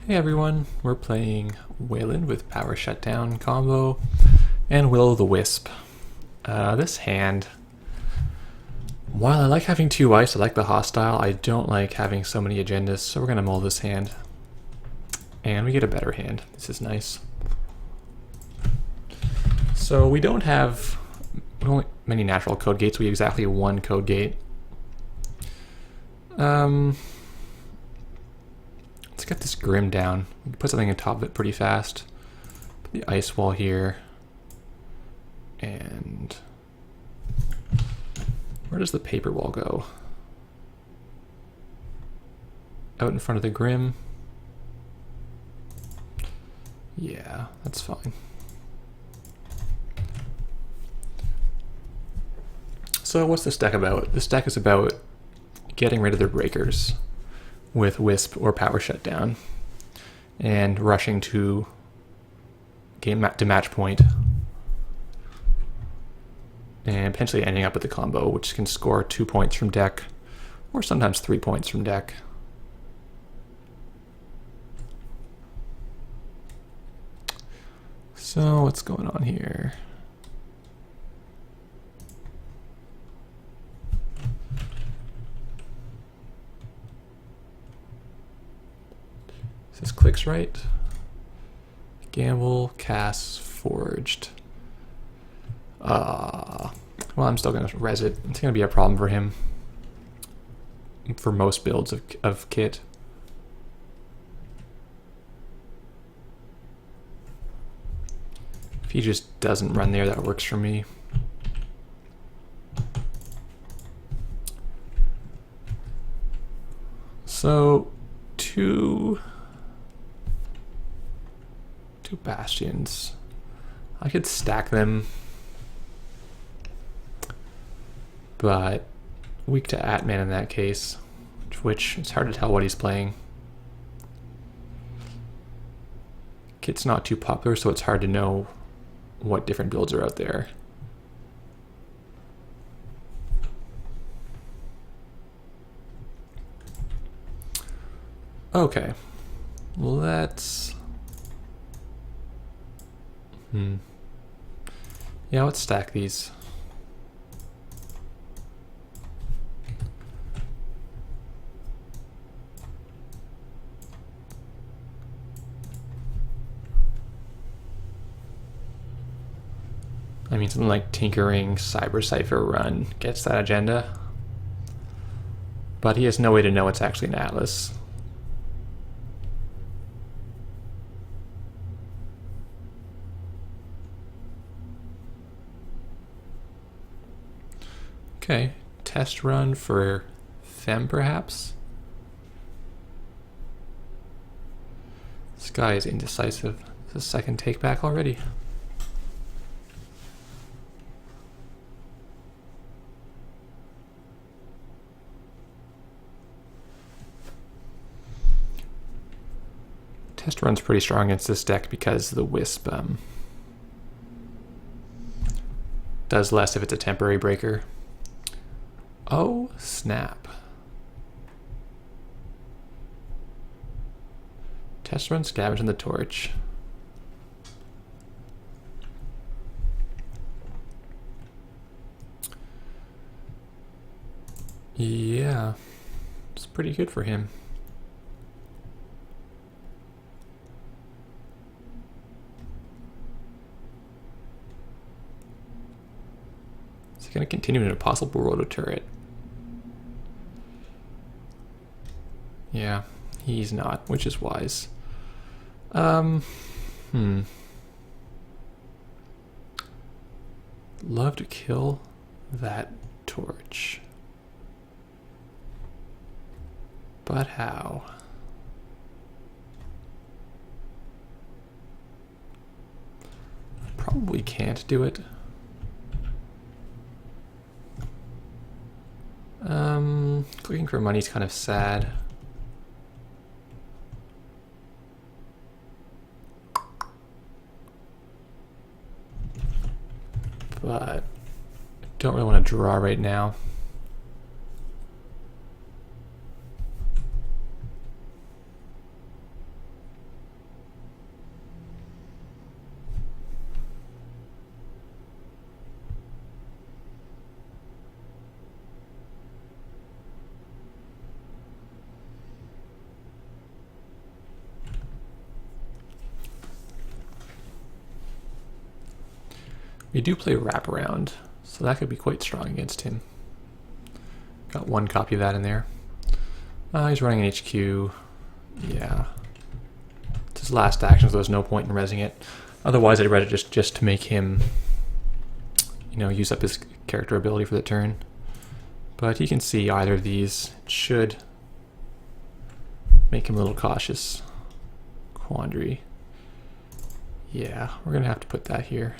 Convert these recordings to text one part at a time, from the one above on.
Hey everyone, we're playing Weyland with Power Shutdown Combo and the-Wisp. This hand, while I like having 2 ice, I like the hostile, I don't like having so many agendas, so we're going to mull this hand. And we get a better hand. This is nice. So we don't have many natural code gates, we have exactly 1 code gate. Let's get this Grim down. We can put something on top of it pretty fast. Put the ice wall here. And where does the paper wall go? Out in front of the Grim. Yeah, that's fine. So what's this deck about? This deck is about getting rid of their breakers with Wisp or Power Shutdown and rushing to match point and potentially ending up with the combo, which can score 2 points from deck or sometimes 3 points from deck. So what's going on here? This clicks right. Gamble, cast, forged. Well, I'm still gonna res it. It's gonna be a problem for him. For most builds of kit. If he just doesn't run there, that works for me. So, two bastions. I could stack them, but weak to Atman in that case, which it's hard to tell what he's playing. Kit's not too popular, so it's hard to know what different builds are out there. Okay, let's yeah, let's stack these. I mean, something like Tinkering Cyber Cipher Run gets that agenda, but he has no way to know it's actually an Atlas. Okay, test run for Fem perhaps? This guy is indecisive. It's a second take back already. Test run's pretty strong against this deck because the Wisp does less if it's a temporary breaker. Oh, snap. Test run Scavenge on the Torch. Yeah, it's pretty good for him. Is he going to continue in a possible roto turret? Yeah, he's not, which is wise. Love to kill that torch. But how? Probably can't do it. Clicking for money is kind of sad. But I don't really want to draw right now. We do play Wraparound, so that could be quite strong against him. Got one copy of that in there. He's running an HQ. Yeah. It's his last action, so there's no point in rezzing it. Otherwise, I'd read it just to make him, you know, use up his character ability for the turn. But he can see either of these. It should make him a little cautious. Quandary. Yeah, we're gonna have to put that here.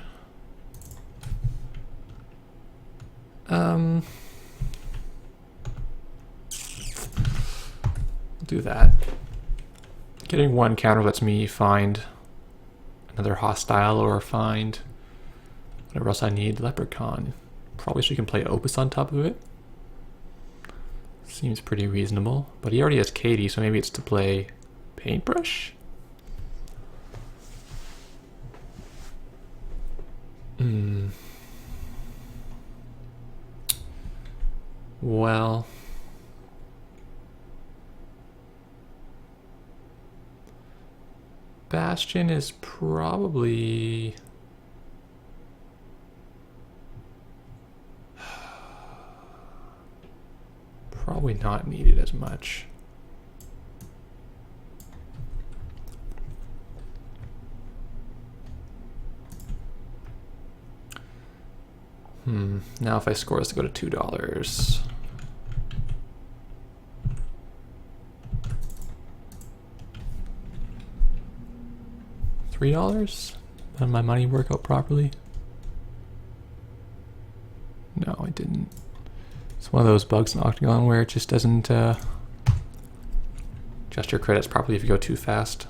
Do that. Getting one counter lets me find another hostile or find whatever else I need. Leprechaun. Probably she can play Opus on top of it. Seems pretty reasonable. But he already has Katie, so maybe it's to play Paintbrush? Well, Bastion is probably not needed as much. Now if I score this to go to $2. $3? Did my money work out properly? No, I didn't. It's one of those bugs in Octagon where it just doesn't adjust your credits properly if you go too fast.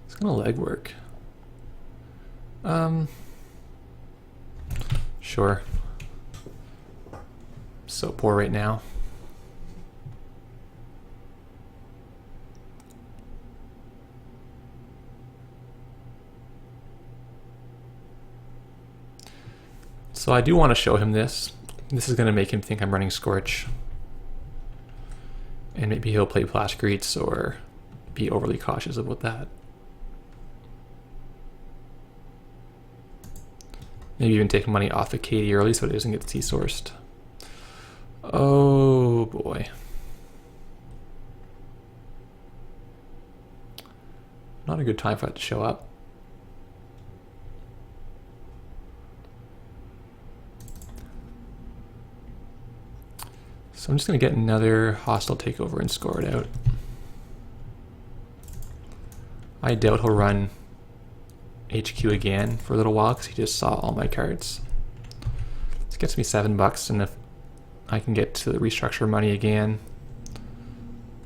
It's gonna legwork. Sure. So poor right now. So I do want to show him this. This is going to make him think I'm running Scorch. And maybe he'll play Plascreets or be overly cautious about that. Maybe even take money off the Katie early so it doesn't get C-sourced. Oh boy. Not a good time for it to show up. So I'm just going to get another hostile takeover and score it out. I doubt he'll run HQ again for a little while because he just saw all my cards. This gets me $7, and if I can get to the restructure money again,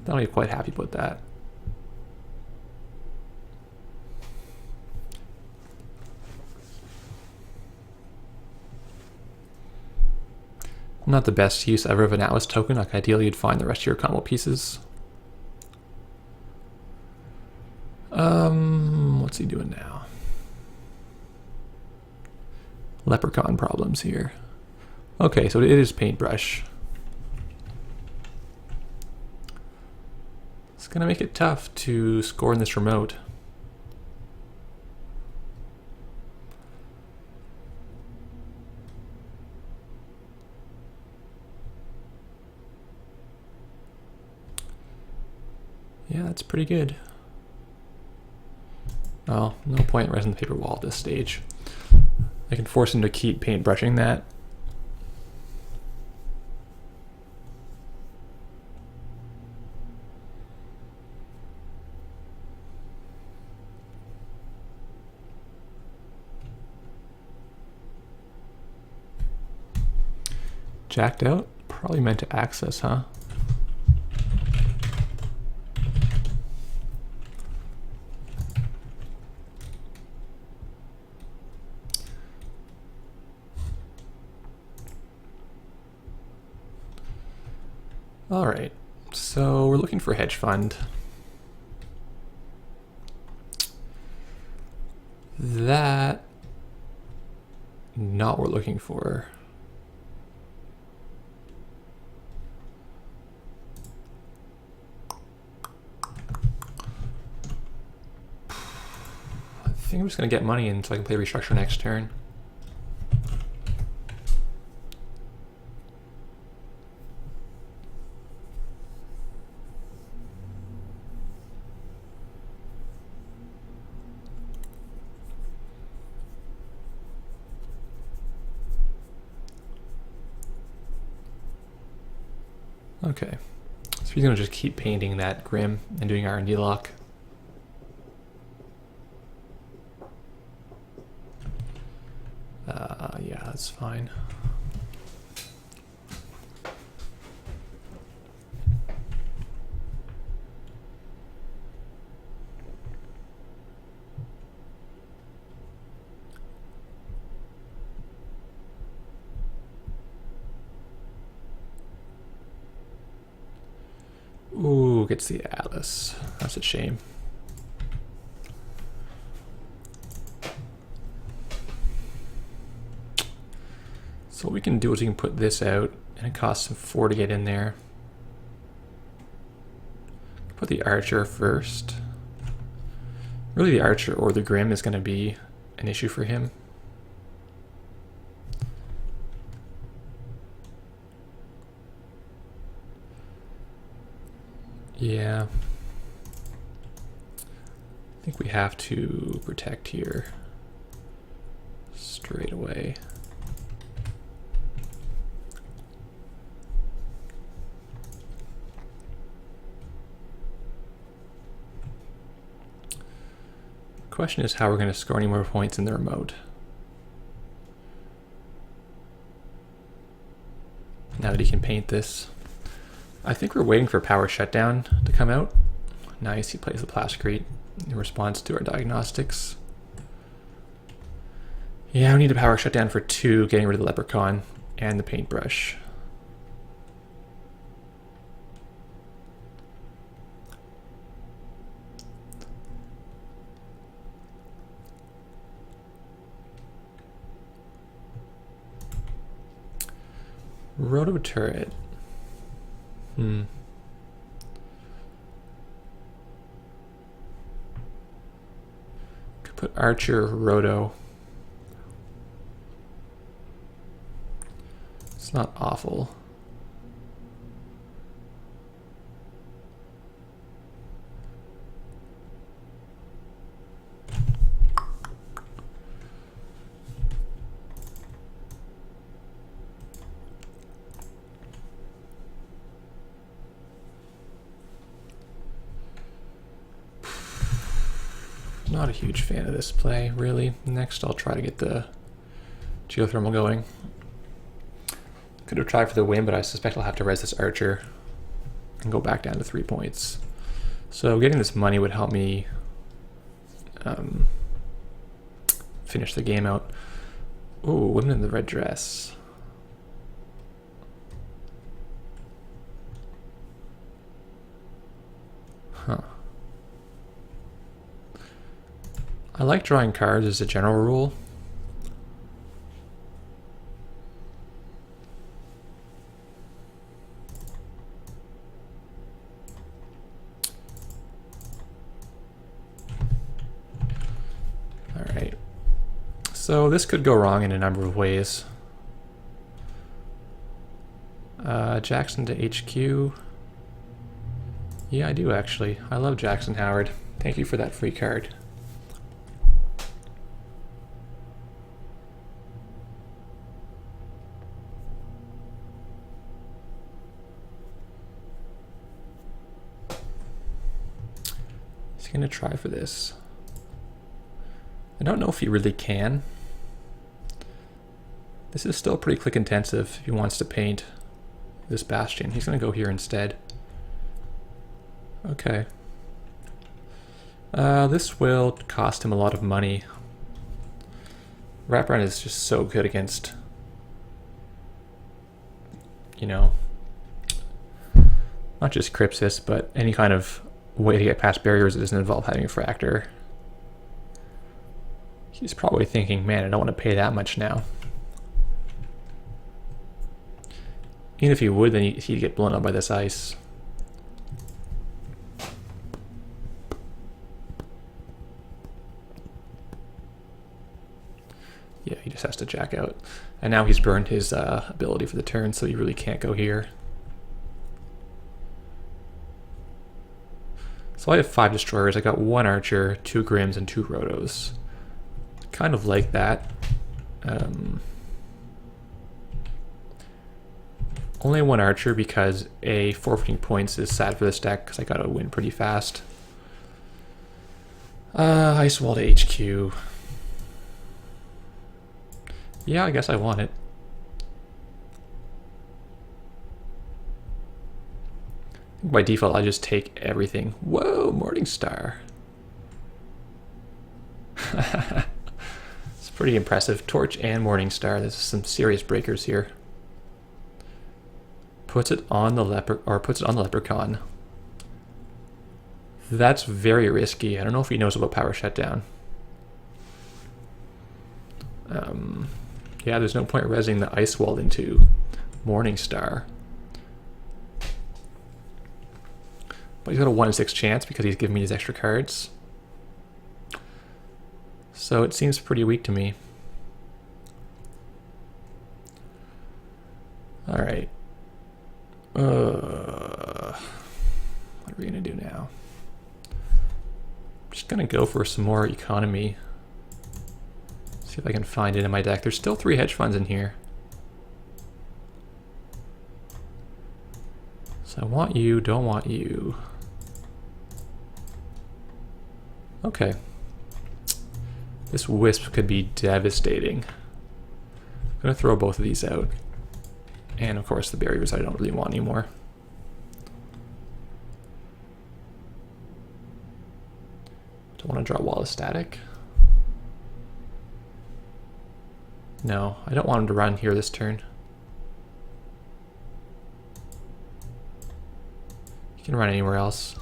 then I'll be quite happy about that. Not the best use ever of an Atlas token. Like ideally you'd find the rest of your combo pieces. What's he doing now? Leprechaun problems here. Okay, so it is Paintbrush. It's gonna make it tough to score in this remote. Yeah, that's pretty good. Well, no point in resing the paper wall at this stage. I can force him to keep paintbrushing that. Jacked out? Probably meant to access, huh? Alright, so we're looking for hedge fund. That, not what we're looking for. I think I'm just gonna get money in so I can play Restructure next turn. Okay, so he's gonna just keep painting that Grim and doing R&D lock. Yeah, that's fine. Ooh, gets the Atlas. That's a shame. So what we can do is we can put this out, and it costs him 4 to get in there. Put the Archer first. Really the Archer or the Grim is going to be an issue for him. Yeah. I think we have to protect here straight away. Question is how we're going to score any more points in the remote. Now that he can paint this. I think we're waiting for Power Shutdown to come out. Nice, he plays the Plasticrete in response to our diagnostics. Yeah, we need a Power Shutdown for 2, getting rid of the Leprechaun and the Paintbrush. Roto turret. Could put Archer, Roto. It's not awful. Not a huge fan of this play, really. Next, I'll try to get the geothermal going. Could have tried for the win, but I suspect I'll have to res this Archer and go back down to 3 points. So getting this money would help me finish the game out. Ooh, women in the red dress. Huh. I like drawing cards as a general rule. Alright. So this could go wrong in a number of ways. Jackson to HQ. Yeah, I do actually. I love Jackson Howard. Thank you for that free card. Going to try for this. I don't know if he really can. This is still pretty click intensive if he wants to paint this Bastion. He's going to go here instead. Okay. This will cost him a lot of money. Wraparound is just so good against, you know, not just Crypsis, but any kind of way to get past barriers that doesn't involve having a Fractor. He's probably thinking, man, I don't want to pay that much now. Even if he would, then he'd get blown up by this ice. Yeah, he just has to jack out. And now he's burned his ability for the turn, so he really can't go here. So I have 5 destroyers. I got 1 archer, 2 grims, and 2 rotos. Kind of like that. Only 1 archer because forfeiting points is sad for this deck because I gotta win pretty fast. Ice Wall to HQ. Yeah, I guess I want it. By default, I just take everything. Whoa, Morningstar. It's pretty impressive. Torch and Morningstar. There's some serious breakers here. Puts it on the Leprechaun. That's very risky. I don't know if he knows about Power Shutdown. Yeah, there's no point rezzing the Ice Wall into Morningstar. But he's got a 1 in 6 chance because he's giving me these extra cards. So it seems pretty weak to me. Alright. What are we gonna do now? I'm just gonna go for some more economy. See if I can find it in my deck. There's still 3 hedge funds in here. So I want you, don't want you. Okay. This Wisp could be devastating. I'm gonna throw both of these out. And of course the barriers I don't really want anymore. Don't want to draw Wall of Static. No, I don't want him to run here this turn. He can run anywhere else.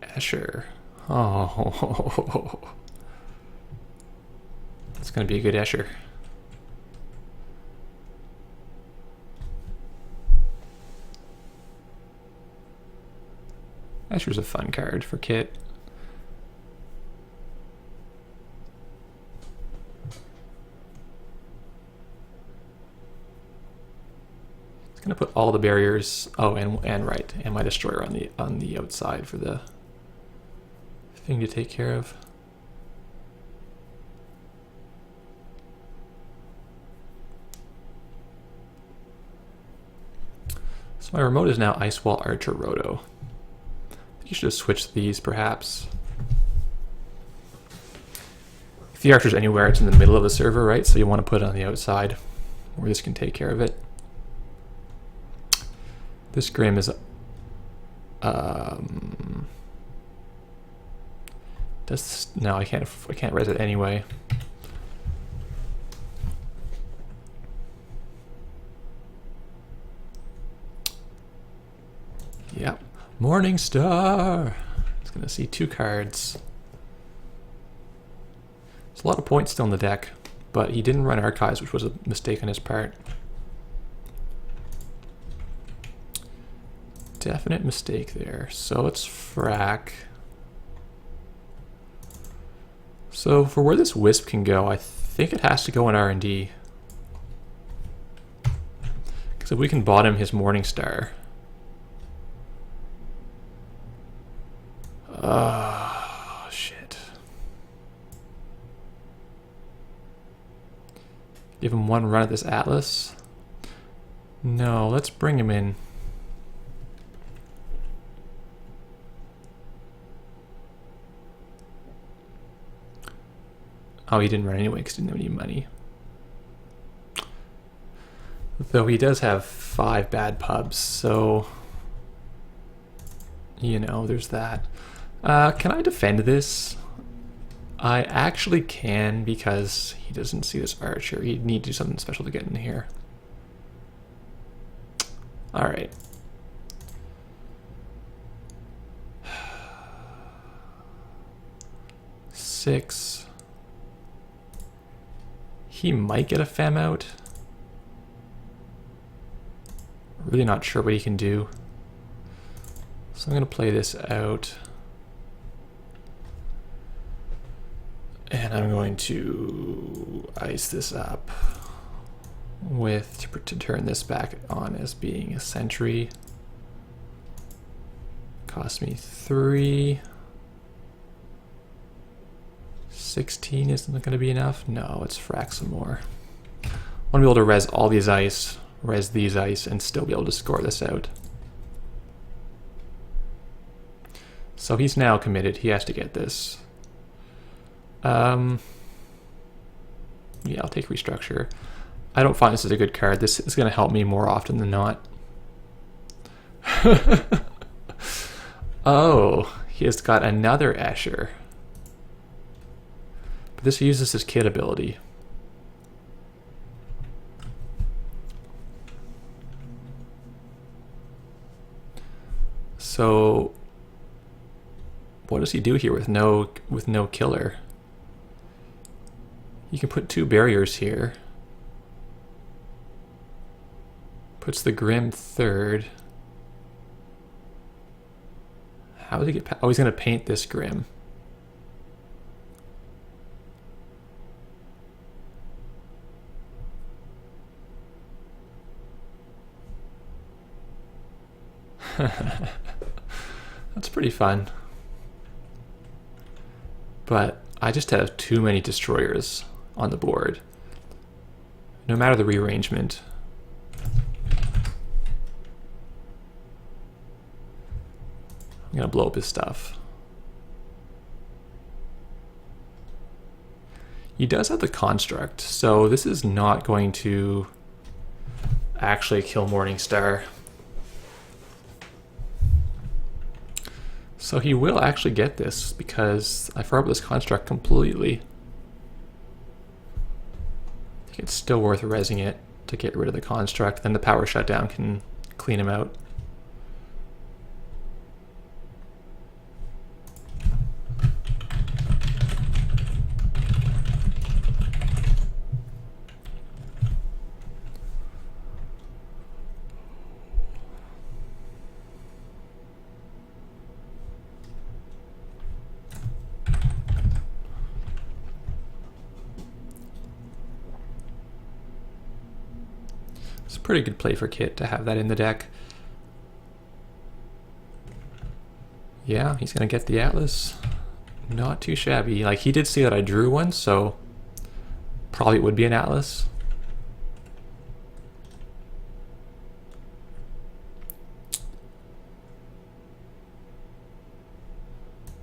Escher. Oh. It's going to be a good Escher. Escher's a fun card for Kit. It's going to put all the barriers, and right, and my destroyer on the outside for the thing to take care of. So my remote is now Ice Wall, Archer, Roto. You should have switched these, perhaps. If the Archer's anywhere, it's in the middle of the server, right? So you want to put it on the outside, where this can take care of it. This Grim is... no, I can't res it anyway. Yep. Morningstar! It's going to see 2 cards. There's a lot of points still in the deck, but he didn't run Archives, which was a mistake on his part. Definite mistake there. So it's Frack. So for where this Wisp can go, I think it has to go in R&D. Because if we can bottom his Morningstar... Oh, shit. Give him 1 run at this Atlas. No, let's bring him in. Oh, he didn't run anyway because he didn't have any money. Though he does have 5 bad pubs, so... You know, there's that. Can I defend this? I actually can, because he doesn't see this archer. He'd need to do something special to get in here. Alright. Six. He might get a fem out. Really not sure what he can do. So I'm going to play this out. And I'm going to ice this up with to turn this back on as being a sentry. Cost me 3. 16 isn't going to be enough. No, let's frack some more. I want to be able to res all these ice, res these ice, and still be able to score this out. So he's now committed. He has to get this. Yeah, I'll take restructure. I don't find this is a good card. This is going to help me more often than not. Oh, he has got another Escher. But this uses his kit ability. So what does he do here with no killer? You can put 2 barriers here. Puts the Grim 3rd. How does he get? Oh, he's going to paint this Grim. That's pretty fun. But I just have too many destroyers on the board. No matter the rearrangement. I'm gonna blow up his stuff. He does have the construct, so this is not going to actually kill Morningstar. So he will actually get this because I forgot this construct completely. I think it's still worth rezzing it to get rid of the construct, then the power shutdown can clean him out. It's a pretty good play for Kit to have that in the deck. Yeah, he's gonna get the Atlas. Not too shabby. Like, he did see that I drew one, so probably it would be an Atlas.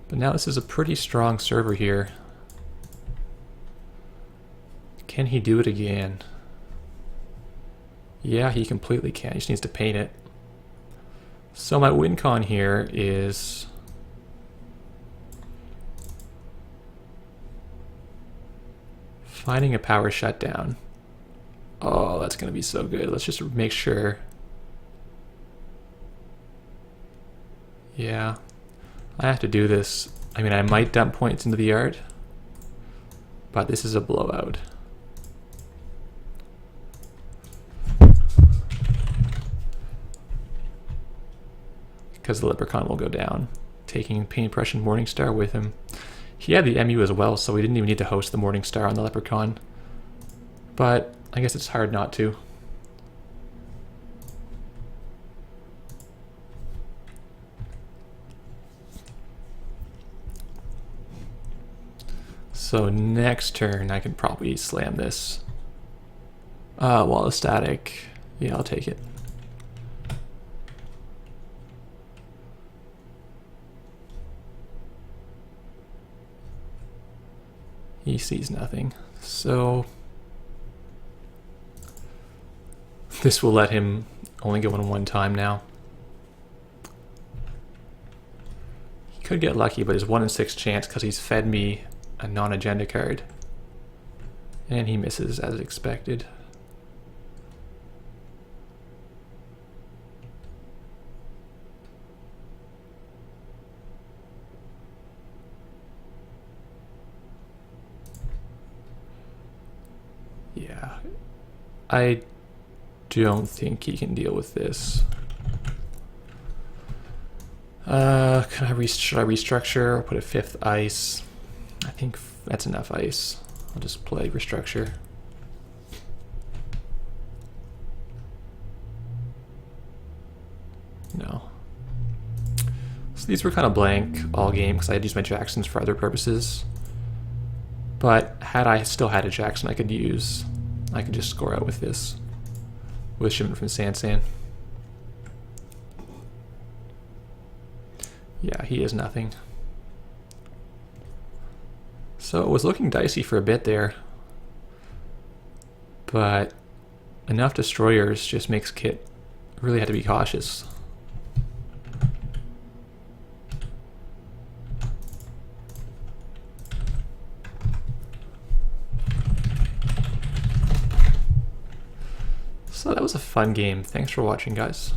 But now this is a pretty strong server here. Can he do it again? Yeah, he completely can. He just needs to paint it. So my win con here is finding a power shutdown. Oh, that's going to be so good. Let's just make sure. Yeah, I have to do this. I mean, I might dump points into the yard, but this is a blowout. Because the Leprechaun will go down, taking Paintbrush and Morningstar with him. He had the MU as well, so we didn't even need to host the Morningstar on the Leprechaun. But I guess it's hard not to. So next turn I can probably slam this. Wall of Static. Yeah, I'll take it. He sees nothing, so this will let him only go in one time now. He could get lucky, but his 1 in 6 chance, because he's fed me a non-agenda card. And he misses as expected. Yeah, I don't think he can deal with this. Should I restructure or put a 5th ice? I think that's enough ice. I'll just play restructure. No. So these were kind of blank all game because I had used my Jacksons for other purposes. But had I still had a Jackson I could use, I could just score out with this. With shipment from Sansan. Yeah, he is nothing. So it was looking dicey for a bit there. But enough destroyers just makes Kit really had to be cautious. So that was a fun game. Thanks for watching, guys.